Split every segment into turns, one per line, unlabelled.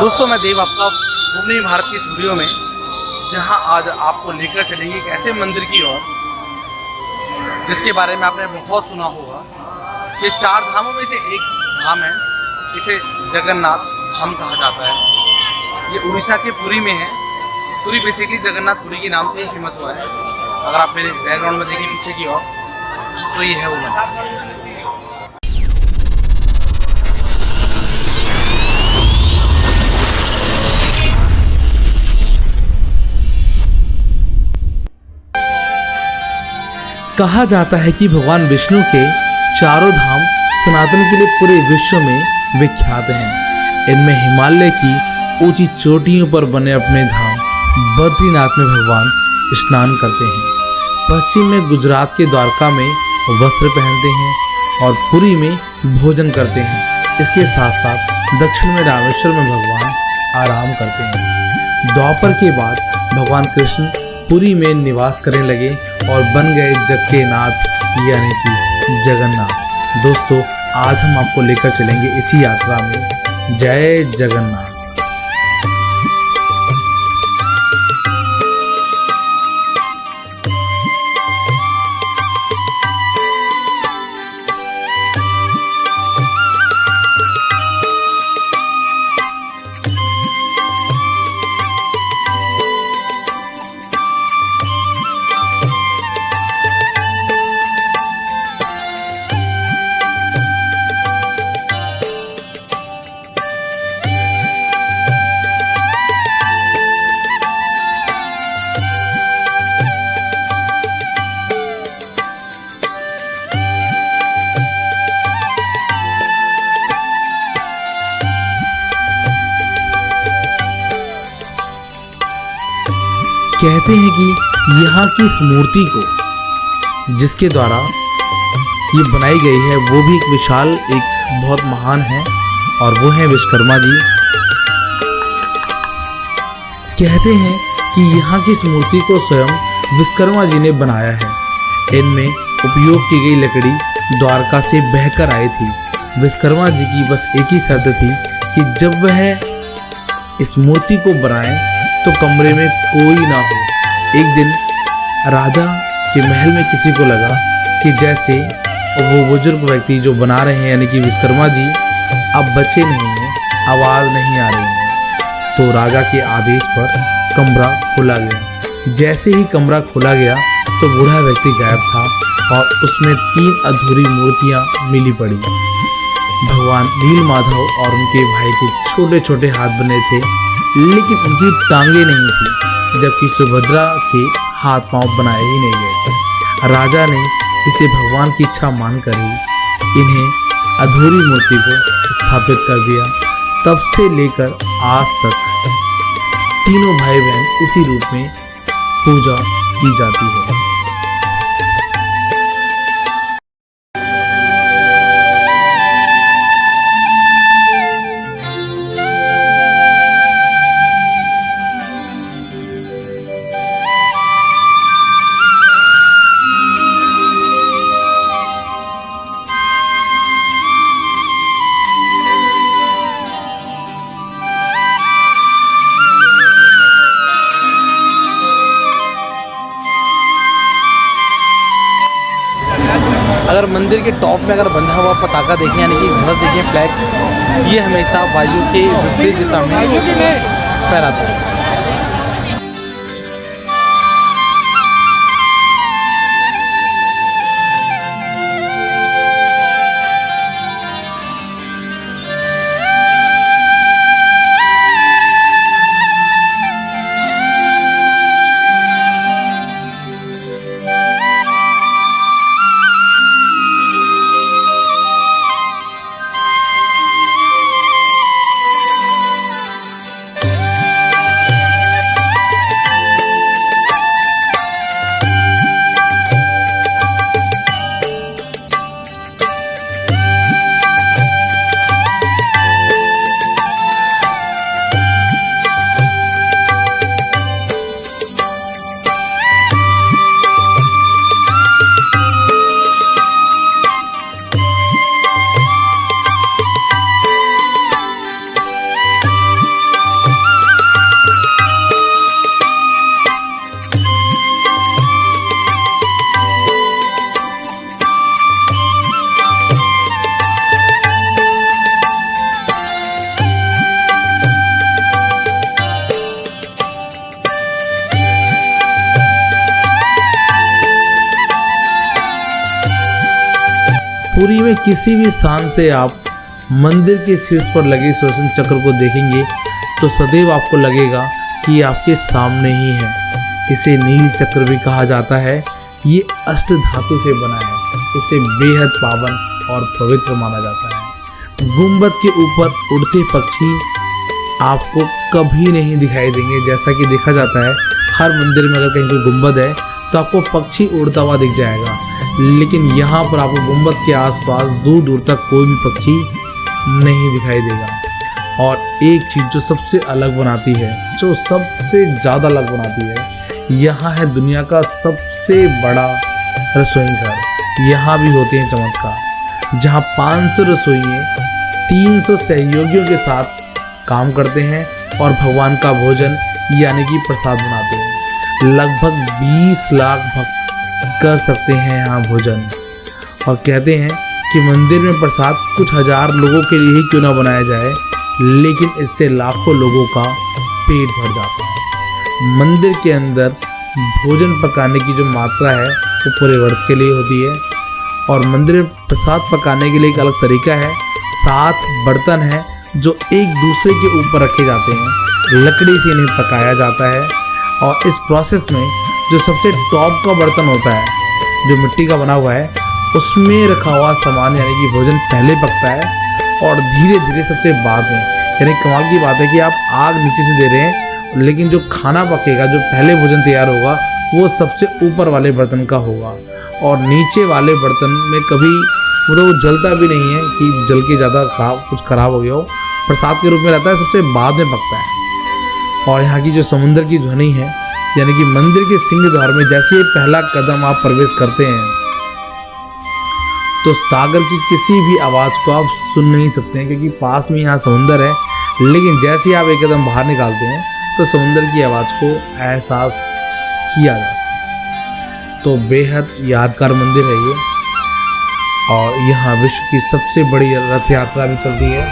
दोस्तों मैं देव आपका भूमि भारत की इस वीडियो में जहां आज आपको लेकर चलेंगे एक ऐसे मंदिर की ओर जिसके बारे में आपने बहुत सुना होगा। ये 4 धामों में से एक धाम है, इसे जगन्नाथ धाम कहा जाता है। ये उड़ीसा के पुरी में है। पुरी बेसिकली जगन्नाथ पुरी के नाम से ही फेमस हुआ है। अगर आप मेरे बैकग्राउंड में देखें पीछे की ओर तो ये है वो मंदिर।
कहा जाता है कि भगवान विष्णु के चारों धाम सनातन के लिए पूरे विश्व में विख्यात हैं। इनमें हिमालय की ऊंची चोटियों पर बने अपने धाम बद्रीनाथ में भगवान स्नान करते हैं। पश्चिम में गुजरात के द्वारका में वस्त्र पहनते हैं और पुरी में भोजन करते हैं। इसके साथ साथ दक्षिण में रामेश्वर में भगवान आराम करते हैं। द्वापर के बाद भगवान कृष्ण पुरी में निवास करने लगे और बन गए जग के नाथ यानी कि जगन्नाथ। दोस्तों आज हम आपको लेकर चलेंगे इसी यात्रा में। जय जगन्नाथ। कहते हैं कि यहाँ की इस मूर्ति को जिसके द्वारा ये बनाई गई है वो भी एक विशाल एक बहुत महान है और वो है विश्वकर्मा जी। कहते हैं कि यहाँ की इस मूर्ति को स्वयं विश्वकर्मा जी ने बनाया है। इनमें उपयोग की गई लकड़ी द्वारका से बहकर आई थी। विश्वकर्मा जी की बस एक ही शर्त थी कि जब वह इस मूर्ति को बनाएं तो कमरे में कोई ना हो। एक दिन राजा के महल में किसी को लगा कि जैसे वो बुजुर्ग व्यक्ति जो बना रहे हैं यानी कि विश्वकर्मा जी अब बचे नहीं हैं, आवाज़ नहीं आ रही है। तो राजा के आदेश पर कमरा खोला गया। जैसे ही कमरा खोला गया तो बूढ़ा व्यक्ति गायब था और उसमें 3 अधूरी मूर्तियाँ मिली पड़ी। भगवान नील माधव और उनके भाई के छोटे छोटे हाथ बने थे लेकिन उनकी टांगे नहीं थी, जबकि सुभद्रा के हाथ पांव बनाए ही नहीं गए थे। राजा ने इसे भगवान की इच्छा मानकर ही इन्हें अधूरी मूर्ति को स्थापित कर दिया। तब से लेकर आज तक तीनों भाई बहन इसी रूप में पूजा की जाती है।
अगर मंदिर के टॉप में अगर बंधा हुआ पताका देखें यानी कि ध्वज देखें फ्लैग, ये हमेशा वायु के विपरीत दिशा में फहराता है।
में किसी भी स्थान से आप मंदिर के शीर्ष पर लगे सुदर्शन चक्र को देखेंगे तो सदैव आपको लगेगा कि ये आपके सामने ही है। इसे नील चक्र भी कहा जाता है। ये अष्ट धातु से बना है। इसे बेहद पावन और पवित्र माना जाता है। गुंबद के ऊपर उड़ते पक्षी आपको कभी नहीं दिखाई देंगे। जैसा कि देखा जाता है हर मंदिर में अगर कहीं कोई गुंबद है तो आपको पक्षी उड़ता हुआ दिख जाएगा, लेकिन यहाँ पर आपको गुंबद के आसपास दूर दूर तक कोई भी पक्षी नहीं दिखाई देगा। और एक चीज़ जो सबसे अलग बनाती है, जो सबसे ज़्यादा अलग बनाती है, यहाँ है दुनिया का सबसे बड़ा रसोई घर। यहाँ भी होते हैं चमत्कार, जहाँ 500 रसोइये 300 सहयोगियों के साथ काम करते हैं और भगवान का भोजन यानी कि प्रसाद बनाते हैं। लगभग 20 लाख भक्त कर सकते हैं यहाँ भोजन। और कहते हैं कि मंदिर में प्रसाद कुछ हजार लोगों के लिए ही क्यों ना बनाया जाए, लेकिन इससे लाखों लोगों का पेट भर जाता है। मंदिर के अंदर भोजन पकाने की जो मात्रा है वो पूरे वर्ष के लिए होती है। और मंदिर में प्रसाद पकाने के लिए एक अलग तरीका है। 7 बर्तन हैं जो एक दूसरे के ऊपर रखे जाते हैं। लकड़ी से इन्हें पकाया जाता है। और इस प्रोसेस में जो सबसे टॉप का बर्तन होता है, जो मिट्टी का बना हुआ है, उसमें रखा हुआ सामान यानी कि भोजन पहले पकता है और धीरे धीरे सबसे बाद में। यानी कमाल की बात है कि आप आग नीचे से दे रहे हैं, लेकिन जो खाना पकेगा, जो पहले भोजन तैयार होगा, वो सबसे ऊपर वाले बर्तन का होगा। और नीचे वाले बर्तन में कभी मतलब वो जलता भी नहीं है कि जल के ज़्यादा कुछ खराब हो गया हो। प्रसाद के रूप में रहता है, सबसे बाद में पकता है। और यहाँ की जो समुद्र की ध्वनि है, यानी कि मंदिर के सिंह द्वार में जैसे ही पहला कदम आप प्रवेश करते हैं तो सागर की किसी भी आवाज़ को आप सुन नहीं सकते हैं, क्योंकि पास में यहाँ समुंदर है। लेकिन जैसे ही आप एक कदम बाहर निकालते हैं तो समुंदर की आवाज़ को एहसास किया जा सकता है। तो बेहद यादगार मंदिर है ये। और यहाँ विश्व की सबसे बड़ी रथ यात्रा भी चलती है,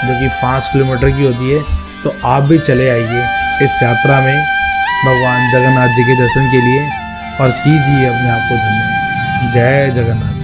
जो कि 5 किलोमीटर की होती है। तो आप भी चले आइए इस यात्रा में भगवान जगन्नाथ जी के दर्शन के लिए और कीजिए अपने आप को धन्य। जय जगन्नाथ जी।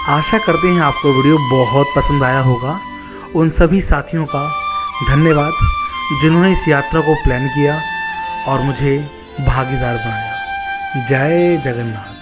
आशा करते हैं आपको वीडियो बहुत पसंद आया होगा। उन सभी साथियों का धन्यवाद जिन्होंने इस यात्रा को प्लान किया और मुझे भागीदार बनाया। जय जगन्नाथ।